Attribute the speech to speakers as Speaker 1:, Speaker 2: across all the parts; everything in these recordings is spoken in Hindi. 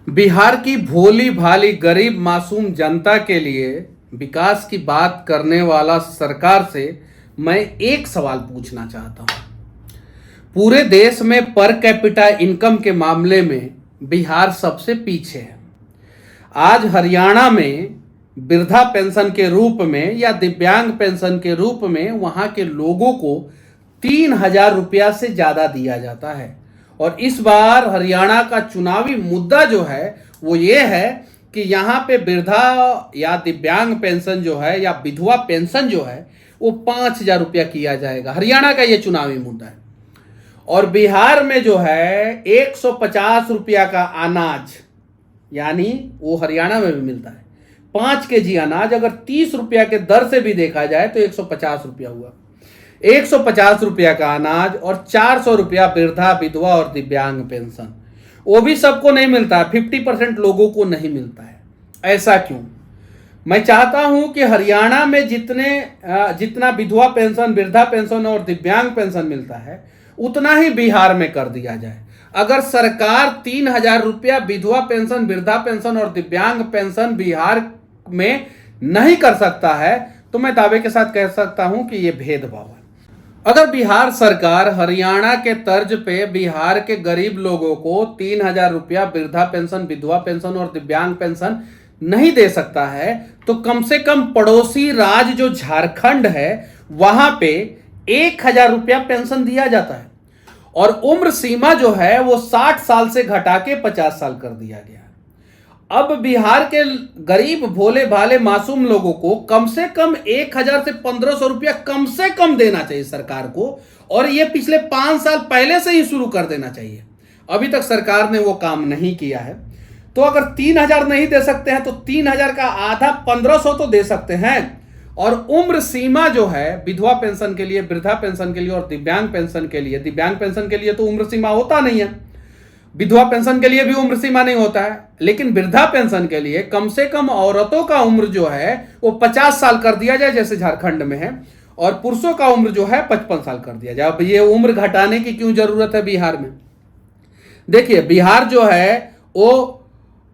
Speaker 1: बिहार की भोली भाली गरीब मासूम जनता के लिए विकास की बात करने वाला सरकार से मैं एक सवाल पूछना चाहता हूं। पूरे देश में पर कैपिटा इनकम के मामले में बिहार सबसे पीछे है। आज हरियाणा में वृद्धा पेंशन के रूप में या दिव्यांग पेंशन के रूप में वहां के लोगों को 3,000 रुपया से ज्यादा दिया जाता है। और इस बार हरियाणा का चुनावी मुद्दा जो है वो ये है कि यहाँ पे वृद्धा या दिव्यांग पेंशन जो है या विधवा पेंशन जो है वो 5,000 रुपया किया जाएगा। हरियाणा का ये चुनावी मुद्दा है। और बिहार में जो है 150 रुपया का अनाज, यानी वो हरियाणा में भी मिलता है। 5 केजी अनाज अगर 30 रुपया के दर से भी देखा जाए तो 150 रुपया हुआ। 150 रुपया का अनाज और 400 रुपया वृद्धा विधवा और दिव्यांग पेंशन, वो भी सबको नहीं मिलता है। 50% लोगों को नहीं मिलता है। ऐसा क्यों? मैं चाहता हूं कि हरियाणा में जितना विधवा पेंशन, वृद्धा पेंशन और दिव्यांग पेंशन मिलता है उतना ही बिहार में कर दिया जाए। अगर सरकार 3,000 रुपया विधवा पेंशन, वृद्धा पेंशन और दिव्यांग पेंशन बिहार में नहीं कर सकता है तो मैं दावे के साथ कह सकता हूं कि यह भेदभाव है। अगर बिहार सरकार हरियाणा के तर्ज पे बिहार के गरीब लोगों को 3,000 रुपया वृद्धा पेंशन, विधवा पेंशन और दिव्यांग पेंशन नहीं दे सकता है तो कम से कम पड़ोसी राज्य जो झारखंड है वहां पे 1,000 रुपया पेंशन दिया जाता है। और उम्र सीमा जो है वो 60 साल से घटा के 50 साल कर दिया गया। अब बिहार के गरीब भोले भाले मासूम लोगों को कम से कम 1,000 से 1,500 रुपया कम से कम देना चाहिए सरकार को। और ये पिछले 5 साल पहले से ही शुरू कर देना चाहिए। अभी तक सरकार ने वो काम नहीं किया है। तो अगर 3,000 नहीं दे सकते हैं तो 3,000 का आधा 1,500 तो दे सकते हैं। और उम्र सीमा जो है विधवा पेंशन के लिए, वृद्धा पेंशन के लिए और दिव्यांग पेंशन के लिए तो उम्र सीमा होता नहीं है। विधवा पेंशन के लिए भी उम्र सीमा नहीं होता है। लेकिन वृद्धा पेंशन के लिए कम से कम औरतों का उम्र जो है वो 50 साल कर दिया जाए जैसे झारखंड में है, और पुरुषों का उम्र जो है 55 साल कर दिया जाए। अब ये उम्र घटाने की क्यों जरूरत है बिहार में? देखिए, बिहार जो है वो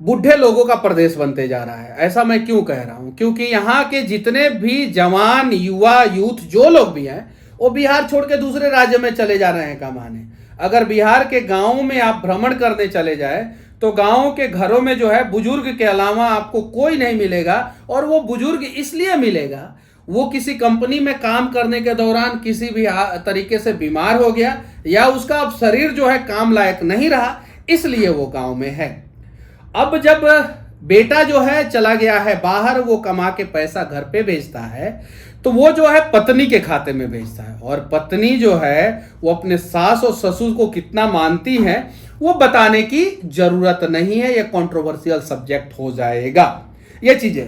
Speaker 1: बूढ़े लोगों का प्रदेश बनते जा रहा है। ऐसा मैं क्यों कह रहा हूं? क्योंकि यहाँ के जितने भी जवान, युवा, यूथ जो लोग भी हैं वो बिहार छोड़ के दूसरे राज्य में चले जा रहे हैं कमाने। अगर बिहार के गांवों में आप भ्रमण करने चले जाए तो गांवों के घरों में जो है बुजुर्ग के अलावा आपको कोई नहीं मिलेगा। और वो बुजुर्ग इसलिए मिलेगा, वो किसी कंपनी में काम करने के दौरान किसी भी तरीके से बीमार हो गया या उसका अब शरीर जो है काम लायक नहीं रहा, इसलिए वो गांव में है। अब जब बेटा जो है चला गया है बाहर, वो कमा के पैसा घर पे भेजता है तो वो जो है पत्नी के खाते में भेजता है। और पत्नी जो है वो अपने सास और ससुर को कितना मानती है वो बताने की जरूरत नहीं है। ये कंट्रोवर्शियल सब्जेक्ट हो जाएगा ये चीजें।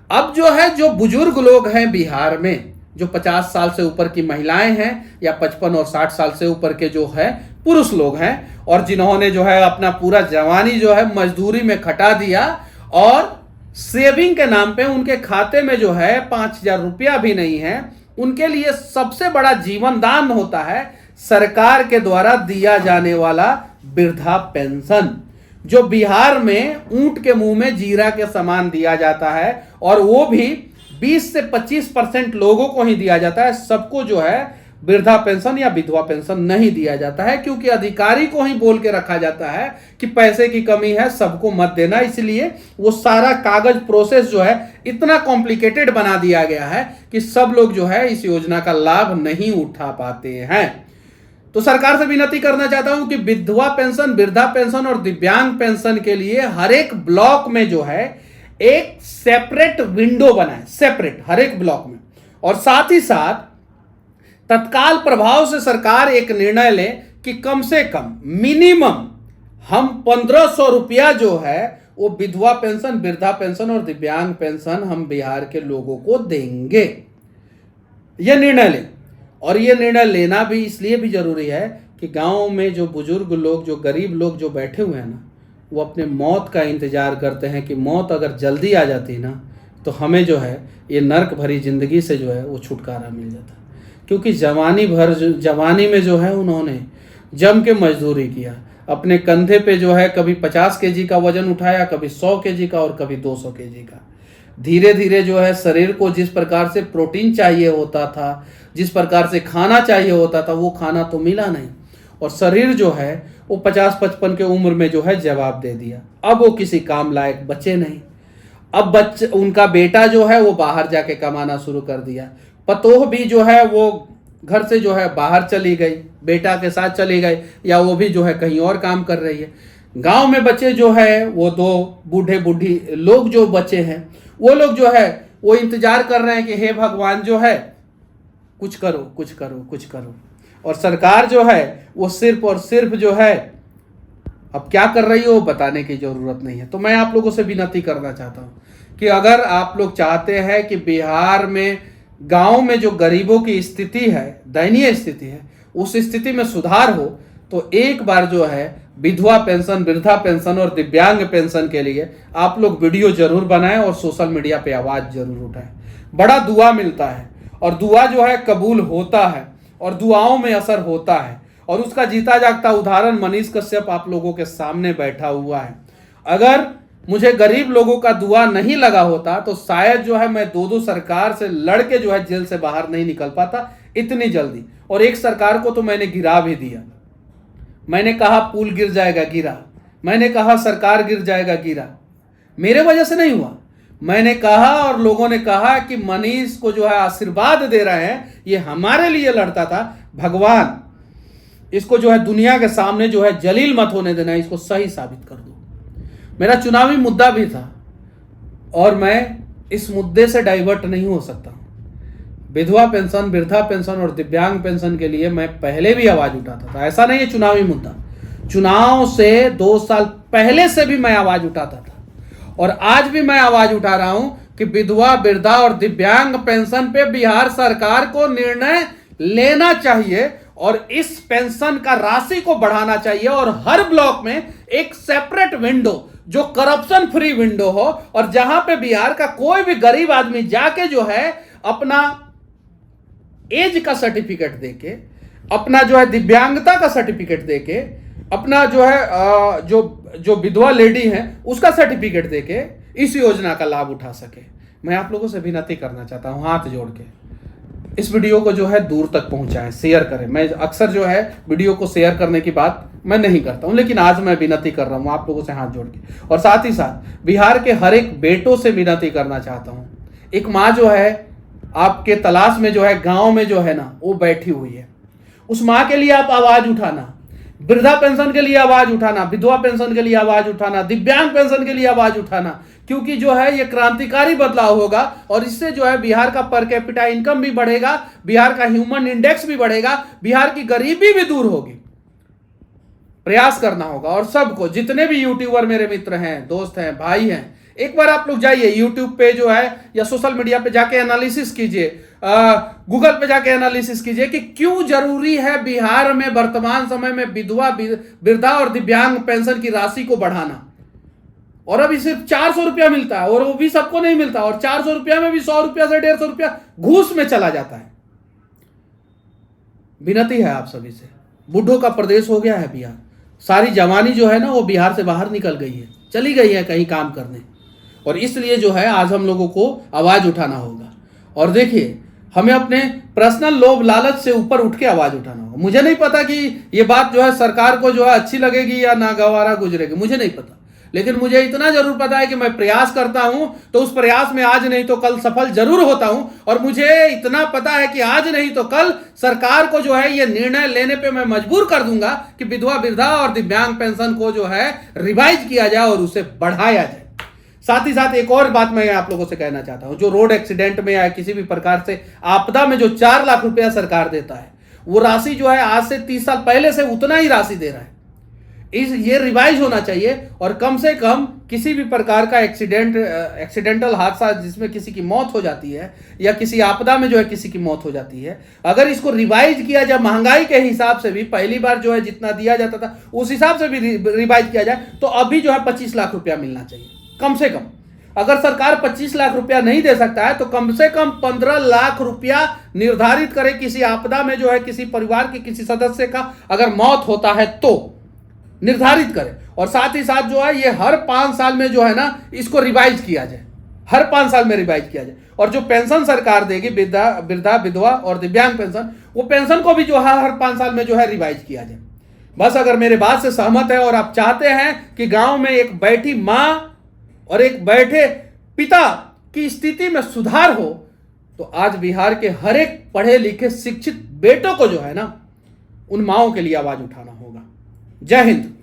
Speaker 1: अब जो है जो बुजुर्ग लोग हैं बिहार में, जो 50 साल से ऊपर की महिलाएं हैं या 55 और 60 साल से ऊपर के जो है पुरुष लोग हैं, और जिन्होंने जो है अपना पूरा जवानी जो है मजदूरी में खटा दिया और सेविंग के नाम पे उनके खाते में जो है 5,000 रुपया भी नहीं है, उनके लिए सबसे बड़ा जीवन दान होता है सरकार के द्वारा दिया जाने वाला वृद्धा पेंशन, जो बिहार में ऊंट के मुंह में जीरा के समान दिया जाता है। और वो भी 20 से 25% लोगों को ही दिया जाता है। सबको जो है वृद्धा पेंशन या विधवा पेंशन नहीं दिया जाता है, क्योंकि अधिकारी को ही बोल के रखा जाता है कि पैसे की कमी है, सबको मत देना। इसलिए वो सारा कागज प्रोसेस जो है इतना कॉम्प्लिकेटेड बना दिया गया है कि सब लोग जो है इस योजना का लाभ नहीं उठा पाते हैं। तो सरकार से विनती करना चाहता हूं कि विधवा पेंशन, वृद्धा पेंशन और दिव्यांग पेंशन के लिए हर एक ब्लॉक में जो है एक सेपरेट विंडो बनाए, सेपरेट हर एक ब्लॉक में। और साथ ही साथ तत्काल प्रभाव से सरकार एक निर्णय ले कि कम से कम मिनिमम हम 1,500 रुपया जो है वो विधवा पेंशन, वृद्धा पेंशन और दिव्यांग पेंशन हम बिहार के लोगों को देंगे। यह निर्णय लें। और यह निर्णय लेना भी इसलिए भी जरूरी है कि गांव में जो बुजुर्ग लोग, जो गरीब लोग जो बैठे हुए हैं ना, वो अपने मौत का इंतजार करते हैं कि मौत अगर जल्दी आ जाती ना तो हमें जो है ये नर्क भरी जिंदगी से जो है वो छुटकारा मिल जाता। क्योंकि जवानी में जो है उन्होंने जम के मजदूरी किया, अपने कंधे पे जो है कभी 50 केजी का वजन उठाया, कभी 100 केजी का और कभी 200 केजी का। धीरे धीरे जो है शरीर को जिस प्रकार से प्रोटीन चाहिए होता था, जिस प्रकार से खाना चाहिए होता था, वो खाना तो मिला नहीं और शरीर जो है वो 50-55 के उम्र में जो है जवाब दे दिया। अब वो किसी काम लायक बचे नहीं। अब उनका बेटा जो है वो बाहर जाके कमाना शुरू कर दिया, पतोह भी जो है वो घर से जो है बाहर चली गई, बेटा के साथ चली गई, या वो भी जो है कहीं और काम कर रही है। गांव में बच्चे जो है वो 2 बूढ़े बूढ़ी लोग जो बच्चे हैं, वो लोग जो है वो इंतजार कर रहे हैं कि हे भगवान जो है कुछ करो कुछ करो कुछ करो। और सरकार जो है वो सिर्फ और सिर्फ जो है अब क्या कर रही है वो बताने की जरूरत नहीं है। तो मैं आप लोगों से विनती करना चाहता हूं कि अगर आप लोग चाहते हैं कि बिहार में गांव में जो गरीबों की स्थिति है, दयनीय स्थिति है, उस स्थिति में सुधार हो, तो एक बार जो है विधवा पेंशन, वृद्धा पेंशन और दिव्यांग पेंशन के लिए आप लोग वीडियो जरूर बनाएं और सोशल मीडिया पे आवाज जरूर उठाएं। बड़ा दुआ मिलता है और दुआ जो है कबूल होता है और दुआओं में असर होता है। और उसका जीता जागता उदाहरण मनीष कश्यप आप लोगों के सामने बैठा हुआ है। अगर मुझे गरीब लोगों का दुआ नहीं लगा होता तो शायद जो है मैं 2 सरकार से लड़के जो है जेल से बाहर नहीं निकल पाता इतनी जल्दी। और एक सरकार को तो मैंने गिरा भी दिया। मैंने कहा पुल गिर जाएगा, गिरा। मैंने कहा सरकार गिर जाएगा, गिरा। मेरे वजह से नहीं हुआ। मैंने कहा और लोगों ने कहा कि मनीष को जो है आशीर्वाद दे रहे हैं, ये हमारे लिए लड़ता था। भगवान इसको जो है दुनिया के सामने जो है जलील मत होने देना, इसको सही साबित कर दो। मेरा चुनावी मुद्दा भी था और मैं इस मुद्दे से डाइवर्ट नहीं हो सकता। विधवा पेंशन, वृद्धा पेंशन और दिव्यांग पेंशन के लिए मैं पहले भी आवाज उठाता था। ऐसा नहीं है चुनावी मुद्दा, चुनाव से 2 साल पहले से भी मैं आवाज उठाता था और आज भी मैं आवाज उठा रहा हूं कि विधवा, वृद्धा और दिव्यांग पेंशन पे बिहार सरकार को निर्णय लेना चाहिए और इस पेंशन का राशि को बढ़ाना चाहिए और हर ब्लॉक में एक सेपरेट विंडो जो करप्शन फ्री विंडो हो और जहां पे बिहार का कोई भी गरीब आदमी जाके जो है अपना एज का सर्टिफिकेट देके, अपना जो है दिव्यांगता का सर्टिफिकेट देके, अपना जो है जो विधवा लेडी है उसका सर्टिफिकेट देके इस योजना का लाभ उठा सके। मैं आप लोगों से विनती करना चाहता हूं हाथ जोड़ के, इस वीडियो को जो है दूर तक पहुंचाएं, शेयर करें। मैं अक्सर जो है वीडियो को शेयर करने की बात मैं नहीं करता हूं, लेकिन आज मैं विनती कर रहा हूं आप लोगों से हाथ जोड़ के। और साथ ही साथ बिहार के हर एक बेटों से विनती करना चाहता हूं। एक माँ जो है आपके तलाश में जो है गांव में जो है ना वो बैठी हुई है, उस माँ के लिए आप आवाज उठाना, वृद्धा पेंशन के लिए आवाज उठाना, विधवा पेंशन के लिए आवाज उठाना, दिव्यांग पेंशन के लिए आवाज उठाना, क्योंकि जो है ये क्रांतिकारी बदलाव होगा और इससे जो है बिहार का पर कैपिटा इनकम भी बढ़ेगा, बिहार का ह्यूमन इंडेक्स भी बढ़ेगा, बिहार की गरीबी भी दूर होगी। प्रयास करना होगा और सबको, जितने भी यूट्यूबर मेरे मित्र हैं, दोस्त हैं, भाई हैं, एक बार आप लोग जाइए यूट्यूब पे जो है या सोशल मीडिया पे जाके एनालिसिस कीजिए, गूगल पे जाके एनालिसिस कीजिए कि क्यों जरूरी है बिहार में वर्तमान समय में विधवा, वृद्धा और दिव्यांग पेंशन की राशि को बढ़ाना। और अभी सिर्फ 400 रुपया मिलता है और वो भी सबको नहीं मिलता और 400 रुपया में भी 100 रुपया से 150 रुपया घूस में चला जाता है। विनती है आप सभी से, बुढ़ों का प्रदेश हो गया है बिहार। सारी जवानी जो है ना वो बिहार से बाहर निकल गई है, चली गई है कहीं काम करने, और इसलिए जो है आज हम लोगों को आवाज उठाना होगा। और देखिए हमें अपने पर्सनल लोभ लालच से ऊपर उठ के आवाज उठाना होगा। मुझे नहीं पता कि ये बात जो है सरकार को जो है अच्छी लगेगी या नागवारा गुजरेगी, मुझे नहीं पता, लेकिन मुझे इतना जरूर पता है कि मैं प्रयास करता हूं तो उस प्रयास में आज नहीं तो कल सफल जरूर होता हूं। और मुझे इतना पता है कि आज नहीं तो कल सरकार को जो है ये निर्णय लेने पे मैं मजबूर कर दूंगा कि विधवा, वृद्धा और दिव्यांग पेंशन को जो है रिवाइज किया जाए और उसे बढ़ाया जाए। साथ ही साथ एक और बात मैं आप लोगों से कहना चाहता हूं, जो रोड एक्सीडेंट में या किसी भी प्रकार से आपदा में जो 4 लाख रुपया सरकार देता है, वो राशि जो है आज से 30 साल पहले से उतना ही राशि दे रहा है। ये रिवाइज होना चाहिए और कम से कम किसी भी प्रकार का एक्सीडेंटल हादसा जिसमें किसी की मौत हो जाती है या किसी आपदा में जो है किसी की मौत हो जाती है, अगर इसको रिवाइज किया जाए महंगाई के हिसाब से भी, पहली बार जो है जितना दिया जाता था उस हिसाब से भी रिवाइज किया जाए तो अभी जो है 25 लाख रुपया मिलना चाहिए कम से कम। अगर सरकार 25 लाख रुपया नहीं दे सकता है तो कम से कम 15 लाख रुपया निर्धारित करे किसी आपदा में जो है किसी परिवार के किसी सदस्य का अगर मौत होता है तो निर्धारित करें, और साथ ही साथ जो है ये हर 5 साल में जो है ना इसको रिवाइज किया जाए, हर 5 साल में रिवाइज किया जाए। और जो पेंशन सरकार देगी वृद्धा विधवा और दिव्यांग पेंशन, वो पेंशन को भी जो है हर 5 साल में जो है रिवाइज किया जाए। बस अगर मेरे बात से सहमत है और आप चाहते हैं कि गांव में एक बैठी मां और एक बैठे पिता की स्थिति में सुधार हो, तो आज बिहार के हर एक पढ़े लिखे शिक्षित बेटों को जो है ना उन माओं के लिए आवाज उठाना होगा। जय हिंद।